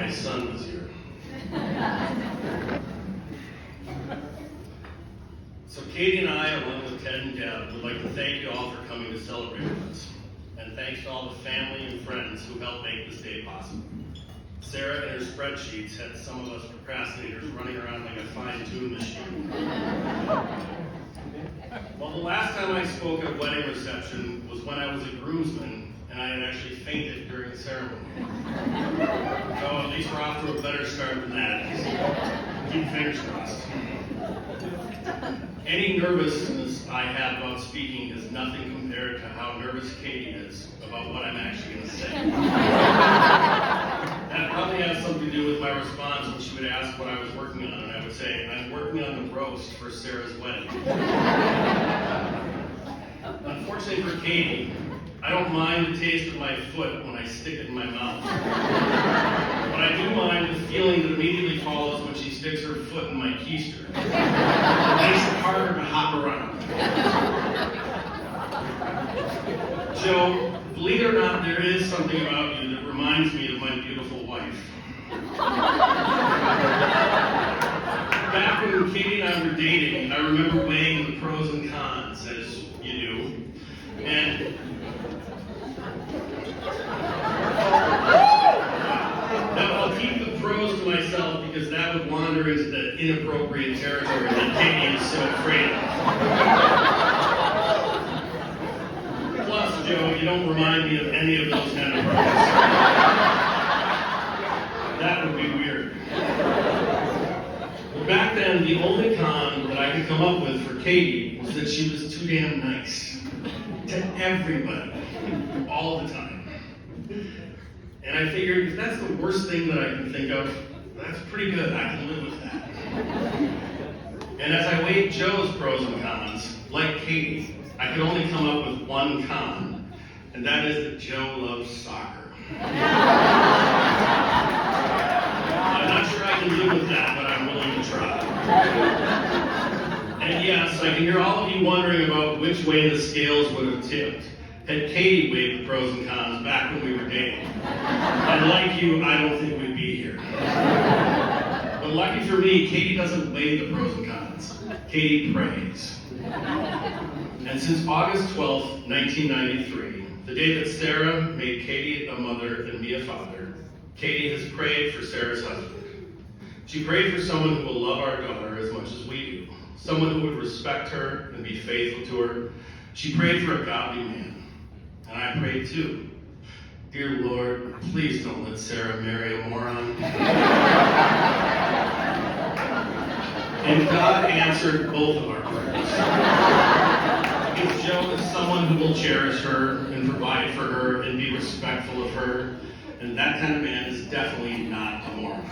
my son was here. So Katie and I, along with Ted and Deb, would like to thank you all for coming to celebrate with us. And thanks to all the family and friends who helped make this day possible. Sarah and her spreadsheets had some of us procrastinators running around like a fine-tuned machine. Well, the last time I spoke at a wedding reception was when I was a groomsman and I had actually fainted during the ceremony. So at least we're off to a better start than that. Keep fingers crossed. Any nervousness I have about speaking is nothing compared to how nervous Katie is about what I'm actually going to say. That probably has something to do with my response when she would ask what I was working on, and I would say, I'm working on the roast for Sarah's wedding. Unfortunately for Katie, I don't mind the taste of my foot when I stick it in my mouth. But I do mind the feeling that immediately follows when she sticks her foot in my keister. It makes it harder to hop around. Joe, believe it or not, there is something about you that reminds me of my beautiful wife. Back when Katie and I were dating, I remember weighing the pros and cons, as you do. And now I'll keep the pros to myself because that would wander into the inappropriate territory that Katie is so afraid of. Plus, Joe, you don't remind me of any of those kind of pros. That would be weird. But back then, the only con that I could come up with for Katie was that she was too damn nice. To everybody. All the time. And I figured if that's the worst thing that I can think of, that's pretty good. I can live with that. And as I weighed Joe's pros and cons, like Katie, I could only come up with one con, and that is that Joe loves soccer. I'm not sure I can live with that, but I'm willing to try. And yes, I can hear all of you wondering about which way the scales would have tipped had Katie weighed the pros and cons back when we were dating. And like you, I don't think we'd be here. But lucky for me, Katie doesn't weigh the pros and cons. Katie prays. And since August 12th, 1993, the day that Sarah made Katie a mother and me a father, Katie has prayed for Sarah's husband. She prayed for someone who will love our daughter as much as we do. Someone who would respect her and be faithful to her. She prayed for a godly man. And I prayed too. Dear Lord, please don't let Sarah marry a moron. And God answered both of our prayers. If Joe is someone who will cherish her and provide for her and be respectful of her, and that kind of man is definitely not a moron.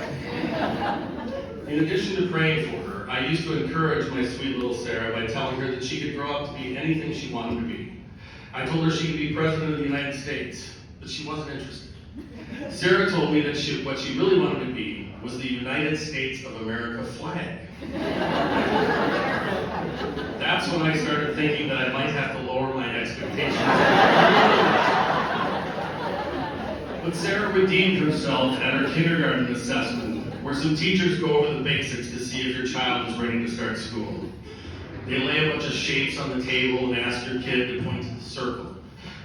In addition to praying for her, I used to encourage my sweet little Sarah by telling her that she could grow up to be anything she wanted to be. I told her she could be president of the United States, but she wasn't interested. Sarah told me that what she really wanted to be was the United States of America flag. That's when I started thinking that I might have to lower my expectations. But Sarah redeemed herself at her kindergarten assessment, where some teachers go over the basics to see if your child is ready to start school. They lay a bunch of shapes on the table and ask your kid to point to the circle.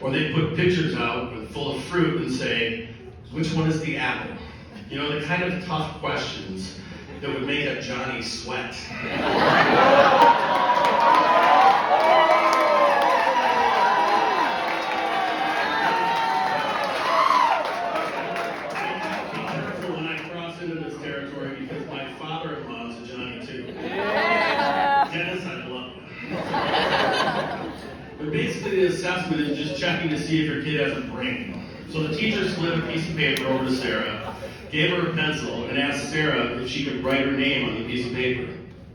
Or they put pictures out full of fruit and say, which one is the apple? You know, the kind of tough questions that would make a Johnny sweat. The assessment is just checking to see if your kid has a brain. So the teacher slid a piece of paper over to Sarah, gave her a pencil, and asked Sarah if she could write her name on the piece of paper.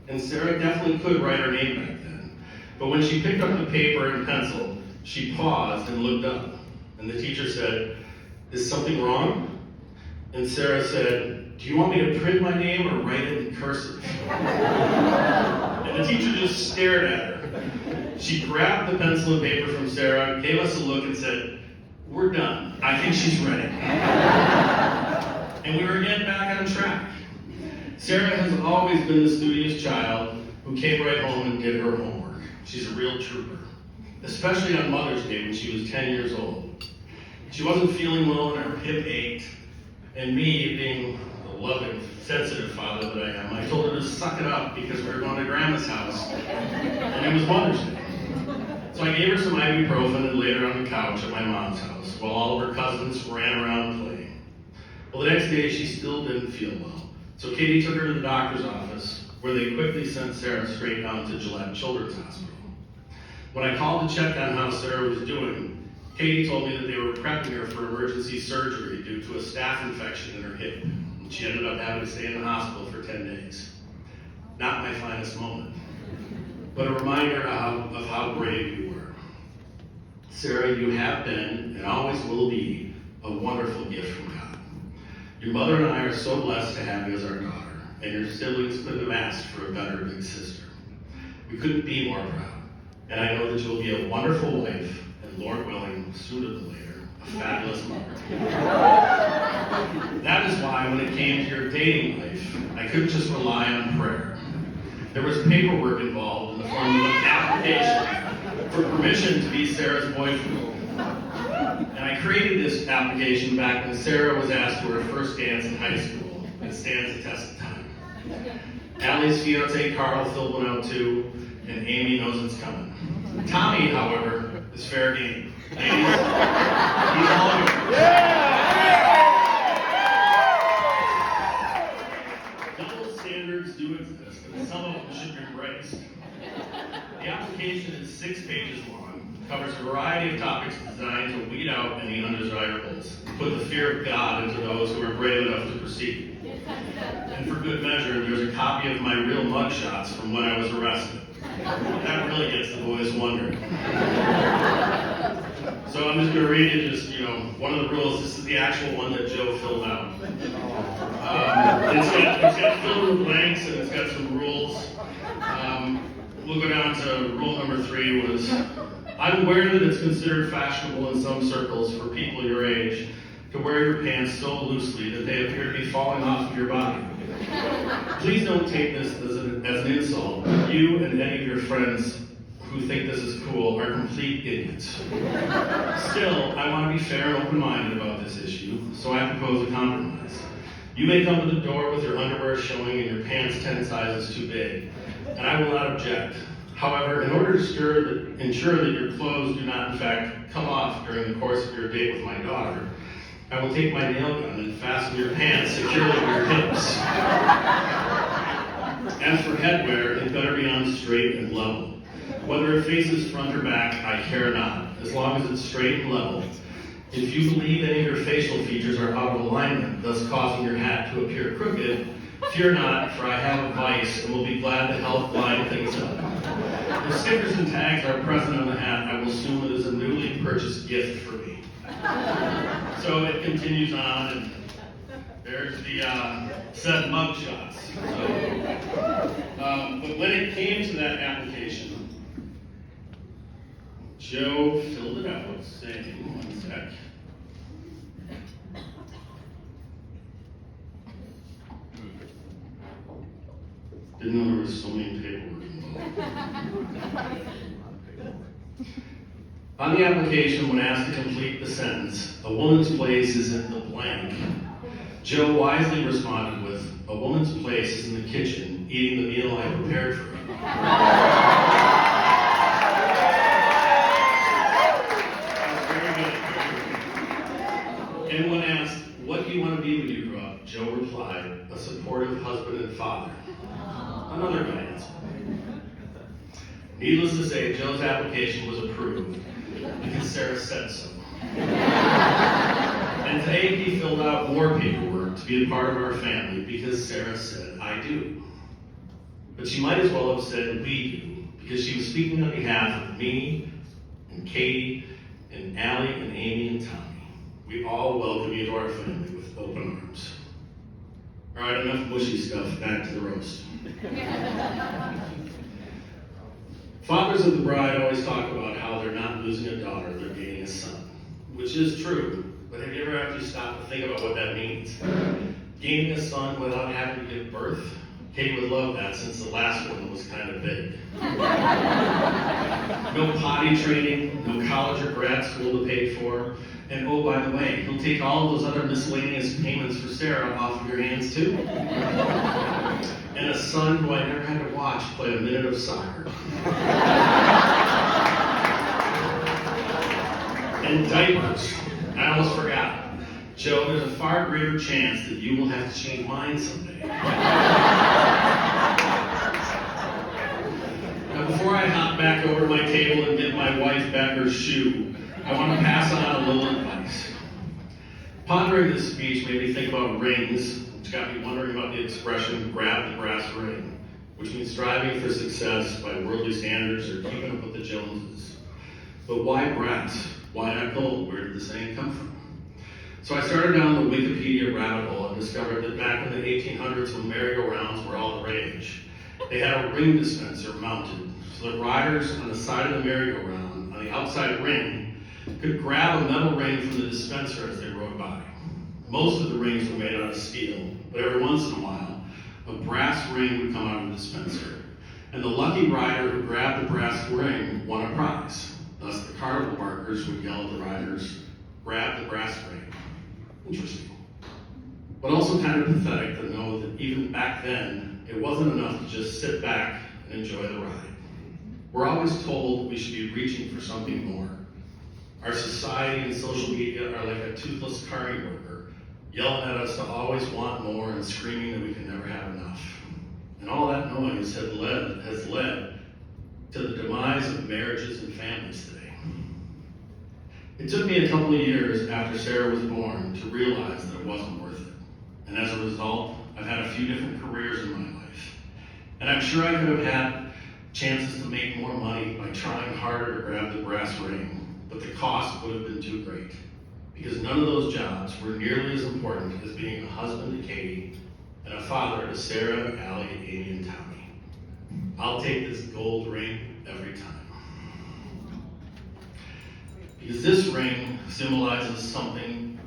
And Sarah definitely could write her name back then. But when she picked up the paper and pencil, she paused and looked up. And the teacher said, "Is something wrong?" And Sarah said, "Do you want me to print my name or write it in cursive?" And the teacher just stared at her. She grabbed the pencil and paper from Sarah, gave us a look and said, "We're done. I think she's ready." and we were again back on track. Sarah has always been the studious child who came right home and did her homework. She's a real trooper, especially on Mother's Day when she was 10 years old. She wasn't feeling well and her hip ached, and me, being the loving, sensitive father that I am, I told her to suck it up because we were going to Grandma's house, and it was Mother's Day. So I gave her some ibuprofen and laid her on the couch at my mom's house while all of her cousins ran around playing. Well, the next day she still didn't feel well, so Katie took her to the doctor's office, where they quickly sent Sarah straight down to Gillette Children's Hospital. When I called to check on how Sarah was doing, Katie told me that they were prepping her for emergency surgery due to a staph infection in her hip, and she ended up having to stay in the hospital for 10 days. Not my finest moment, but a reminder of how brave you were. Sarah, you have been and always will be a wonderful gift from God. Your mother and I are so blessed to have you as our daughter, and your siblings couldn't have asked for a better big sister. We couldn't be more proud, and I know that you'll be a wonderful wife, and Lord willing, sooner than later, a fabulous mother. That is why when it came to your dating life, I couldn't just rely on prayer. There was paperwork involved in the form of an application for permission to be Sarah's boyfriend. And I created this application back when Sarah was asked to her first dance in high school. It stands the test of time. Allie's fiance Carl filled one out too, and Amy knows it's coming. Tommy, however, is fair game. Ladies, he's all yours. Double standards do exist, and some of them should be embraced. The application is 6 pages long, covers a variety of topics designed to weed out any undesirables, and put the fear of God into those who are brave enough to proceed. And for good measure, there's a copy of my real mugshots from when I was arrested. That really gets the boys wondering. So I'm just going to read you one of the rules. This is the actual one that Joe filled out. It's got filled with blanks and it's got some rules. We'll go down to rule number 3 was, I'm aware that it's considered fashionable in some circles for people your age to wear your pants so loosely that they appear to be falling off of your body. Please don't take this as an insult. You and any of your friends who think this is cool are complete idiots. Still, I want to be fair and open-minded about this issue, so I propose a compromise. You may come to the door with your underwear showing and your pants 10 sizes too big, and I will not object. However, in order to ensure that your clothes do not, in fact, come off during the course of your date with my daughter, I will take my nail gun and fasten your pants securely to your hips. As for headwear, it better be on straight and level. Whether it faces front or back, I care not, as long as it's straight and level. If you believe any of your facial features are out of alignment, thus causing your hat to appear crooked, fear not, for I have a vice and will be glad to help line things up. If stickers and tags are present on the hat, I will assume it is a newly purchased gift for me. So it continues on, and there's the said mugshots. But when it came to that application, Joe filled it out, saying, one sec. Didn't know there was so many paperwork involved. On the application, when asked to complete the sentence, a woman's place is in the blank, Joe wisely responded with, a woman's place is in the kitchen, eating the meal I prepared for her. And when asked, what do you want to be when you grow up? Joe replied, a supportive husband and father. Another good answer. Needless to say, Joe's application was approved because Sarah said so. And today he filled out more paperwork to be a part of our family because Sarah said, I do. But she might as well have said we do, because she was speaking on behalf of me and Katie and Allie and Amy and Tommy. We all welcome you to our family with open arms. All right, enough mushy stuff, back to the roast. Fathers of the bride always talk about how they're not losing a daughter, they're gaining a son, which is true, But have you ever actually stopped to think about what that means? Gaining a son without having to give birth? Katie would love that since the last one was kind of big. No potty training, no college or grad school to pay for. And oh, by the way, he'll take all of those other miscellaneous payments for Sarah off of your hands too. And a son who I never had to watch play a minute of soccer. And diapers. I almost forgot. Joe, there's a far greater chance that you will have to change mine someday. Now, before I hop back over to my table and get my wife back her shoe, I want to pass on a little advice. Pondering this speech made me think about rings, which got me wondering about the expression, grab the brass ring, which means striving for success by worldly standards or keeping up with the Joneses. But why brass? Why not gold? Where did the saying come from? So I started down the Wikipedia rabbit hole and discovered that back in the 1800s when merry-go-rounds were all the rage, they had a ring dispenser mounted so that riders on the side of the merry-go-round, on the outside ring, could grab a metal ring from the dispenser as they rode by. Most of the rings were made out of steel, but every once in a while, a brass ring would come out of the dispenser, and the lucky rider who grabbed the brass ring won a prize. Thus, the carnival barkers would yell at the riders, "Grab the brass ring." Interesting. But also kind of pathetic to know that even back then, it wasn't enough to just sit back and enjoy the ride. We're always told we should be reaching for something more. Our society and social media are like a toothless carny worker, yelling at us to always want more and screaming that we can never have enough. And all that noise has led to the demise of marriages and families today. It took me a couple of years after Sarah was born to realize that it wasn't worth it. And as a result, I've had a few different careers in my life. And I'm sure I could have had chances to make more money by trying harder to grab the brass ring, but the cost would have been too great. Because none of those jobs were nearly as important as being a husband to Katie and a father to Sarah, Allie, Amy, and Tommy. I'll take this gold ring every time. Because this ring symbolizes something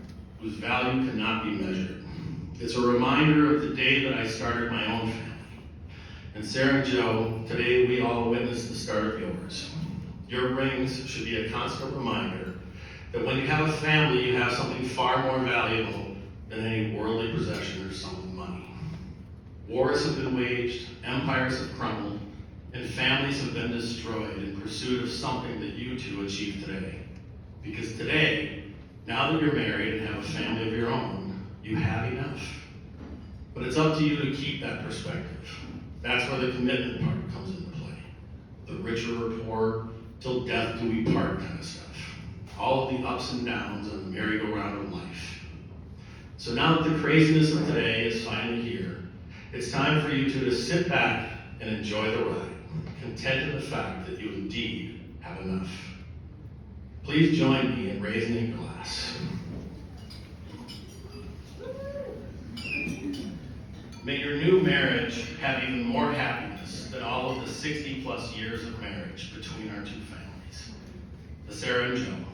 whose value cannot be measured. It's a reminder of the day that I started my own family. And Sarah and Joe, today we all witness the start of yours. Your rings should be a constant reminder that when you have a family, you have something far more valuable than any worldly possession or sum of money. Wars have been waged, empires have crumbled, and families have been destroyed in pursuit of something that you two achieved today. Because today, now that you're married and have a family of your own, you have enough. But it's up to you to keep that perspective. That's where the commitment part comes into play. The richer or poorer, till death do we part kind of stuff. All of the ups and downs of the merry-go-round of life. So now that the craziness of today is finally here, it's time for you two to sit back and enjoy the ride, content in the fact that you indeed have enough. Please join me in raising a glass. May your new marriage have even more happiness than all of the 60-plus years of marriage between our two families. The Sarah and Joe.